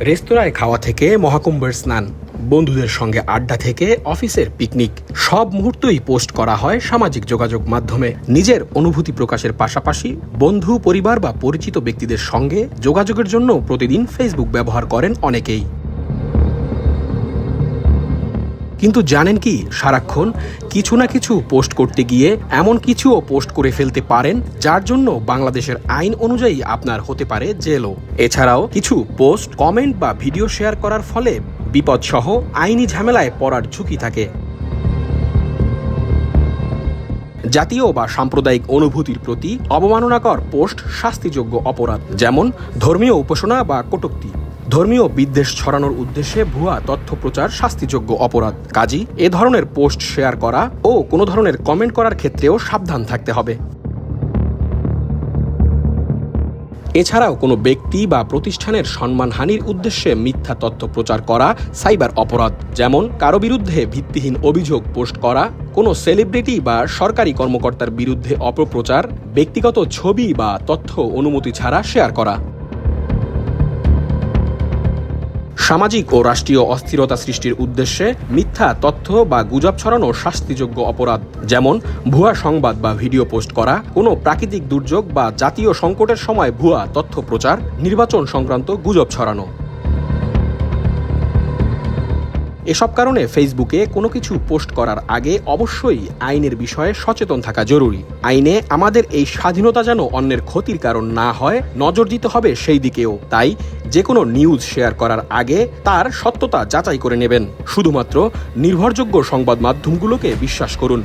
রেস্তোরাঁয় খাওয়া থেকে মহাকুম্ভের স্নান, বন্ধুদের সঙ্গে আড্ডা থেকে অফিসের পিকনিক, সব মুহূর্তই পোস্ট করা হয় সামাজিক যোগাযোগ মাধ্যমে। নিজের অনুভূতি প্রকাশের পাশাপাশি বন্ধু, পরিবার বা পরিচিত ব্যক্তিদের সঙ্গে যোগাযোগের জন্য প্রতিদিন ফেসবুক ব্যবহার করেন অনেকেই। কিন্তু জানেন কি, সারাক্ষণ কিছু না কিছু পোস্ট করতে গিয়ে এমন কিছুও পোস্ট করে ফেলতে পারেন যার জন্য বাংলাদেশের আইন অনুযায়ী আপনার হতে পারে জেলও। এছাড়াও কিছু পোস্ট, কমেন্ট বা ভিডিও শেয়ার করার ফলে বিপদসহ আইনি ঝামেলায় পড়ার ঝুঁকি থাকে। জাতীয় বা সাম্প্রদায়িক অনুভূতির প্রতি অবমাননাকর পোস্ট শাস্তিযোগ্য অপরাধ, যেমন ধর্মীয় উপাসনা বা কটূক্তি। ধর্মীয় বিদ্বেষ ছড়ানোর উদ্দেশ্যে ভুয়া তথ্য প্রচার শাস্তিযোগ্য অপরাধ। কাজী এ ধরনের পোস্ট শেয়ার করা ও কোনো ধরনের কমেন্ট করার ক্ষেত্রেও সাবধান থাকতে হবে। এছাড়াও কোনো ব্যক্তি বা প্রতিষ্ঠানের সম্মানহানির উদ্দেশ্যে মিথ্যা তথ্য প্রচার করা সাইবার অপরাধ, যেমন কারো বিরুদ্ধে ভিত্তিহীন অভিযোগ পোস্ট করা, কোনো সেলিব্রিটি বা সরকারি কর্মকর্তার বিরুদ্ধে অপপ্রচার, ব্যক্তিগত ছবি বা তথ্য অনুমতি ছাড়া শেয়ার করা। সামাজিক ও রাষ্ট্রীয় অস্থিরতা সৃষ্টির উদ্দেশ্যে মিথ্যা তথ্য বা গুজব ছড়ানো শাস্তিযোগ্য অপরাধ, যেমন ভুয়া সংবাদ বা ভিডিও পোস্ট করা, কোনো প্রাকৃতিক দুর্যোগ বা জাতীয় সংকটের সময় ভুয়া তথ্য প্রচার, নির্বাচন সংক্রান্ত গুজব ছড়ানো। এসব কারণে ফেসবুকে কোনো কিছু পোস্ট করার আগে অবশ্যই আইনের বিষয়ে সচেতন থাকা জরুরি। আইনে আমাদের এই স্বাধীনতা যেন অন্যের ক্ষতির কারণ না হয়, নজর দিতে হবে সেই দিকেও। তাই যে কোনো নিউজ শেয়ার করার আগে তার সত্যতা যাচাই করে নেবেন। শুধুমাত্র নির্ভরযোগ্য সংবাদ মাধ্যমগুলোকে বিশ্বাস করুন।